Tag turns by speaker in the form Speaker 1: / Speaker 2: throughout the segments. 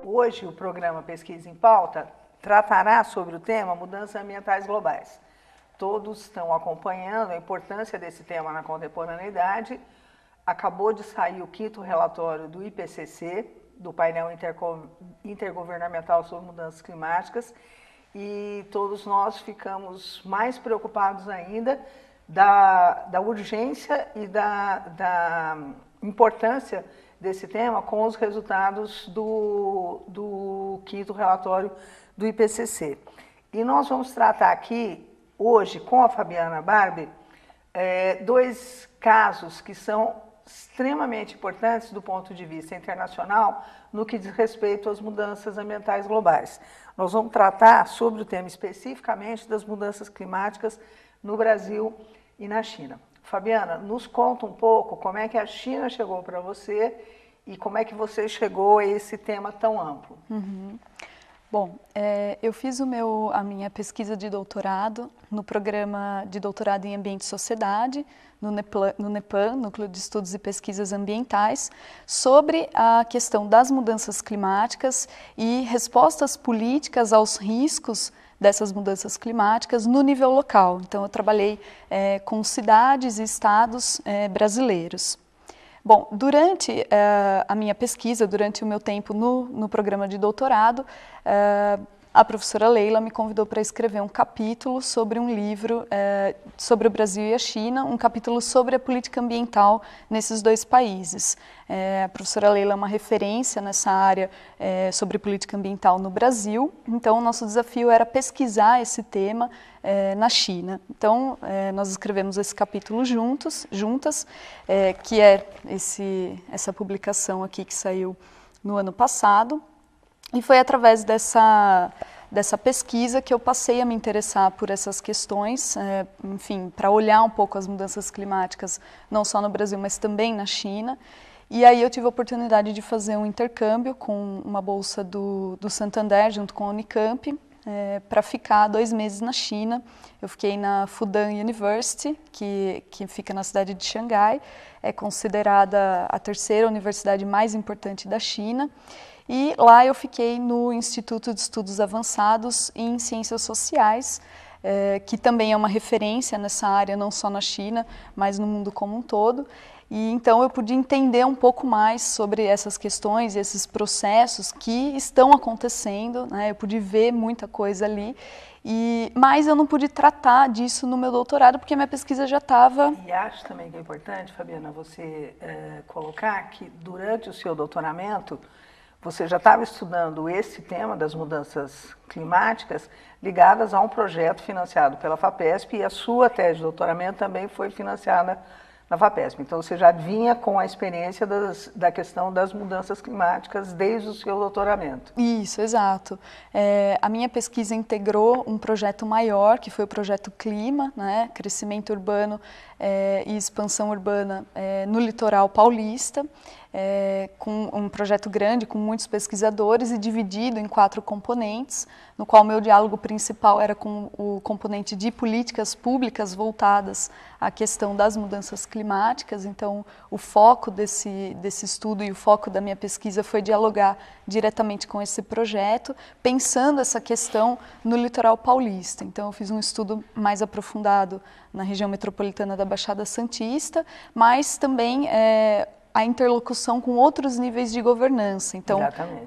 Speaker 1: Hoje, o programa Pesquisa em Pauta tratará sobre o tema Mudanças Ambientais Globais. Todos estão acompanhando a importância desse tema na contemporaneidade. Acabou de sair o 5º relatório do IPCC, do painel intergovernamental sobre mudanças climáticas, e todos nós ficamos mais preocupados ainda da urgência e da importância desse tema com os resultados do 5º relatório do IPCC. E nós vamos tratar aqui, hoje, com a Fabiana Barbe, dois casos que são extremamente importantes do ponto de vista internacional no que diz respeito às mudanças ambientais globais. Nós vamos tratar sobre o tema especificamente das mudanças climáticas no Brasil e na China. Fabiana, nos conta um pouco como é que a China chegou para você e como é que você chegou a esse tema tão amplo.
Speaker 2: Bom, eu fiz a minha pesquisa de doutorado no programa de doutorado em Ambiente e Sociedade, no NEPAM, Núcleo de Estudos e Pesquisas Ambientais, sobre a questão das mudanças climáticas e respostas políticas aos riscos dessas mudanças climáticas no nível local. Então, eu trabalhei com cidades e estados brasileiros. Bom, durante a minha pesquisa, durante o meu tempo no programa de doutorado, a professora Leila me convidou para escrever um capítulo sobre um livro sobre o Brasil e a China, um capítulo sobre a política ambiental nesses dois países. A professora Leila é uma referência nessa área sobre política ambiental no Brasil, então o nosso desafio era pesquisar esse tema na China. Então, nós escrevemos esse capítulo juntas, que é essa publicação aqui que saiu no ano passado. E foi através dessa pesquisa que eu passei a me interessar por essas questões, enfim, para olhar um pouco as mudanças climáticas, não só no Brasil, mas também na China. E aí eu tive a oportunidade de fazer um intercâmbio com uma bolsa do Santander, junto com a Unicamp, para ficar 2 meses na China. Eu fiquei na Fudan University, que fica na cidade de Xangai, é considerada a 3ª universidade mais importante da China. E lá eu fiquei no Instituto de Estudos Avançados em Ciências Sociais, que também é uma referência nessa área, não só na China, mas no mundo como um todo. E então eu pude entender um pouco mais sobre essas questões e esses processos que estão acontecendo, né? Eu pude ver muita coisa ali, mas eu não pude tratar disso no meu doutorado, porque a minha pesquisa já estava...
Speaker 1: E acho também que é importante, Fabiana, você colocar que durante o seu doutoramento, você já estava estudando esse tema das mudanças climáticas ligadas a um projeto financiado pela FAPESP, e a sua tese de doutoramento também foi financiada na FAPESP. Então, você já vinha com a experiência da questão das mudanças climáticas desde o seu doutoramento.
Speaker 2: Isso, exato. A minha pesquisa integrou um projeto maior, que foi o projeto Clima, né? Crescimento urbano e expansão urbana no litoral paulista, com um projeto grande, com muitos pesquisadores e dividido em 4 componentes, no qual meu diálogo principal era com o componente de políticas públicas voltadas à questão das mudanças climáticas. Então, o foco desse estudo e o foco da minha pesquisa foi dialogar diretamente com esse projeto, pensando essa questão no litoral paulista. Então, eu fiz um estudo mais aprofundado na região metropolitana da Baixada Santista, mas também a interlocução com outros níveis de governança. Então,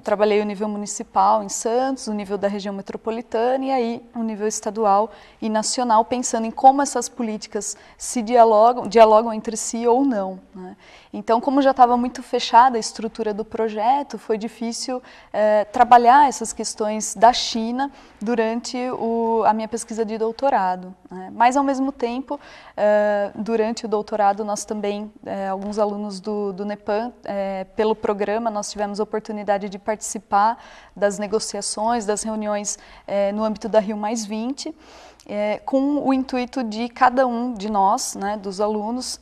Speaker 2: trabalhei o nível municipal em Santos, o nível da região metropolitana e aí o nível estadual e nacional, pensando em como essas políticas se dialogam entre si ou não, né? Então, como já estava muito fechada a estrutura do projeto, foi difícil trabalhar essas questões da China durante a minha pesquisa de doutorado, né? Mas, ao mesmo tempo, durante o doutorado, nós também, alguns alunos do NEPAM, pelo programa, nós tivemos a oportunidade de participar das negociações, das reuniões no âmbito da Rio+20, com o intuito de cada um de nós, né, dos alunos,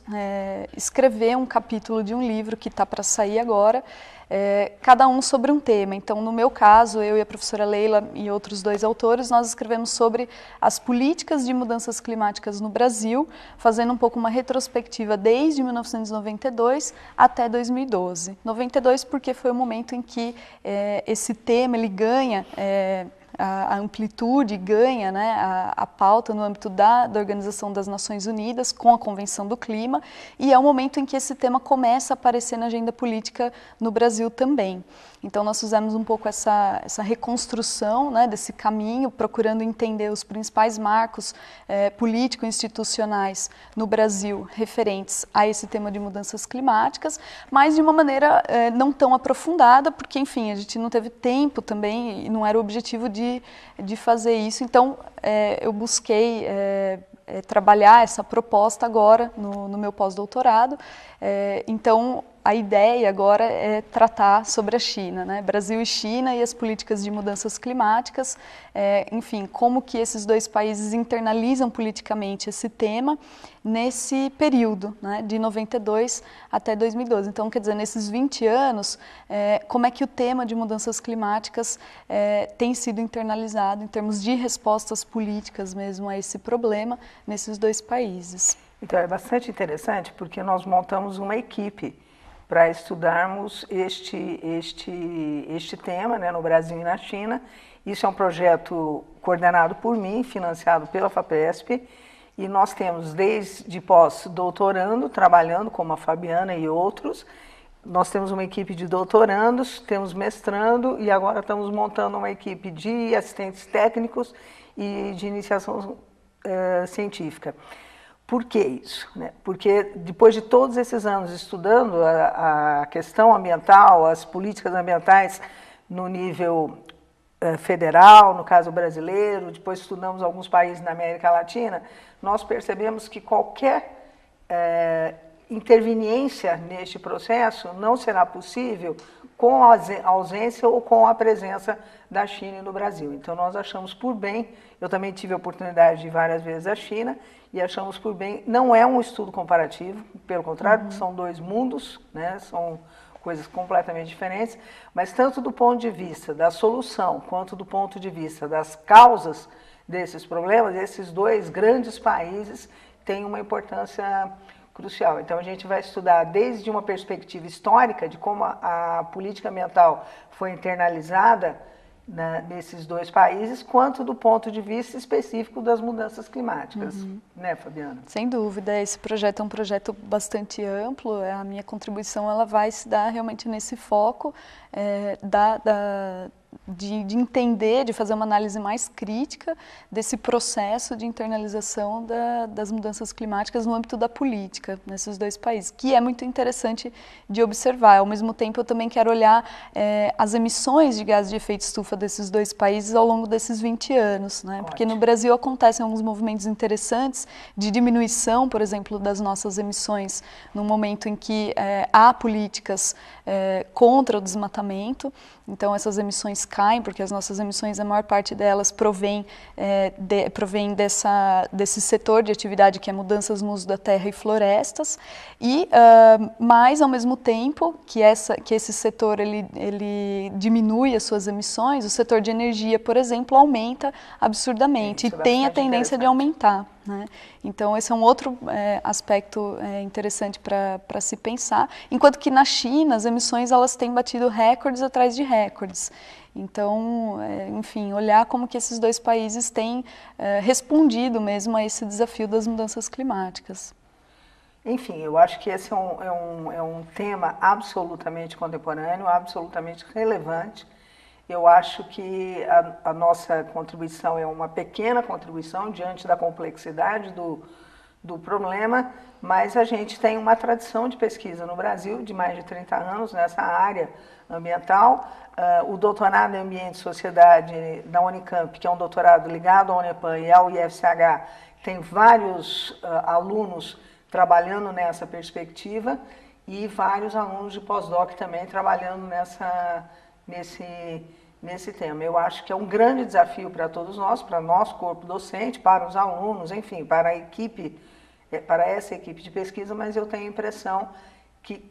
Speaker 2: escrever um capítulo capítulo de um livro que está para sair agora, cada um sobre um tema. Então, no meu caso, eu e a professora Leila e outros 2 autores, nós escrevemos sobre as políticas de mudanças climáticas no Brasil, fazendo um pouco uma retrospectiva desde 1992 até 2012. 92 porque foi o momento em que esse tema ele ganha a amplitude, ganha, né, a pauta no âmbito da Organização das Nações Unidas com a Convenção do Clima, e é o momento em que esse tema começa a aparecer na agenda política no Brasil também. Então nós fizemos um pouco essa reconstrução, né, desse caminho, procurando entender os principais marcos político-institucionais no Brasil referentes a esse tema de mudanças climáticas, mas de uma maneira não tão aprofundada, porque, enfim, a gente não teve tempo também e não era o objetivo de fazer isso. Então eu busquei trabalhar essa proposta agora no meu pós-doutorado. Então, a ideia agora é tratar sobre a China, né? Brasil e China e as políticas de mudanças climáticas, enfim, como que esses 2 países internalizam politicamente esse tema nesse período, né, de 92 até 2012. Então, quer dizer, nesses 20 anos, como é que o tema de mudanças climáticas tem sido internalizado em termos de respostas políticas mesmo a esse problema nesses 2 países.
Speaker 1: Então, é bastante interessante porque nós montamos uma equipe para estudarmos este tema, né, no Brasil e na China. Isso é um projeto coordenado por mim, financiado pela FAPESP, e nós temos desde pós-doutorando, trabalhando como a Fabiana e outros, nós temos uma equipe de doutorandos, temos mestrando e agora estamos montando uma equipe de assistentes técnicos e de iniciação científica. Por que isso? Porque depois de todos esses anos estudando a questão ambiental, as políticas ambientais no nível federal, no caso brasileiro, depois estudamos alguns países na América Latina, nós percebemos que qualquer interveniência neste processo não será possível com a ausência ou com a presença da China e no Brasil. Então nós achamos por bem, eu também tive a oportunidade de ir várias vezes à China, e achamos por bem, não é um estudo comparativo, pelo contrário, são 2 mundos, né, são coisas completamente diferentes, mas tanto do ponto de vista da solução, quanto do ponto de vista das causas desses problemas, esses 2 grandes países têm uma importância crucial. Então a gente vai estudar desde uma perspectiva histórica de como a política ambiental foi internalizada nesses 2 países, quanto do ponto de vista específico das mudanças climáticas, né, Fabiana?
Speaker 2: Sem dúvida, esse projeto é um projeto bastante amplo, a minha contribuição ela vai se dar realmente nesse foco de entender, de fazer uma análise mais crítica desse processo de internalização das mudanças climáticas no âmbito da política nesses 2 países, que é muito interessante de observar. Ao mesmo tempo, eu também quero olhar as emissões de gases de efeito estufa desses 2 países ao longo desses 20 anos, né? Porque no Brasil acontecem alguns movimentos interessantes de diminuição, por exemplo, das nossas emissões, no momento em que há políticas contra o desmatamento. Então, essas emissões caem, porque as nossas emissões, a maior parte delas provém desse setor de atividade que é mudanças no uso da terra e florestas, mas, ao mesmo tempo que esse setor ele diminui as suas emissões, o setor de energia, por exemplo, aumenta absurdamente e tem a tendência de aumentar, né? Então, esse é um outro aspecto interessante para se pensar, enquanto que na China as emissões elas têm batido recordes atrás de recordes. Então, enfim, olhar como que esses 2 países têm respondido mesmo a esse desafio das mudanças climáticas.
Speaker 1: Enfim, eu acho que esse é um tema absolutamente contemporâneo, absolutamente relevante. Eu acho que a nossa contribuição é uma pequena contribuição diante da complexidade do problema, mas a gente tem uma tradição de pesquisa no Brasil de mais de 30 anos nessa área ambiental. O doutorado em Ambiente e Sociedade da Unicamp, que é um doutorado ligado ao UNEPAN e ao IFCH, tem vários alunos trabalhando nessa perspectiva e vários alunos de pós-doc também trabalhando nesse tema. Eu acho que é um grande desafio para todos nós, para nosso corpo docente, para os alunos, enfim, para a equipe, para essa equipe de pesquisa, mas eu tenho a impressão que,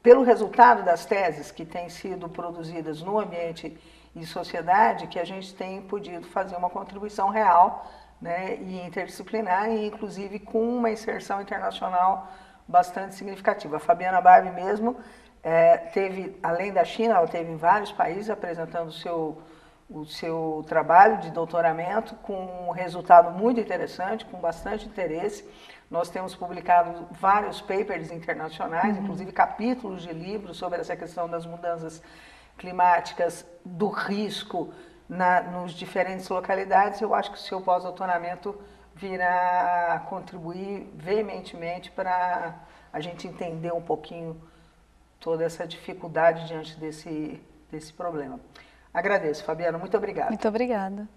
Speaker 1: pelo resultado das teses que têm sido produzidas no ambiente e sociedade, que a gente tem podido fazer uma contribuição real, né, e interdisciplinar, e inclusive com uma inserção internacional bastante significativa. A Fabiana Barbie mesmo teve, além da China, ela teve em vários países apresentando o seu trabalho de doutoramento com um resultado muito interessante, com bastante interesse. Nós temos publicado vários papers internacionais, inclusive capítulos de livros sobre essa questão das mudanças climáticas, do risco nos diferentes localidades. Eu acho que o seu pós-doutoramento virá contribuir veementemente para a gente entender um pouquinho toda essa dificuldade diante desse problema. Agradeço, Fabiana. Muito obrigada.
Speaker 2: Muito obrigada.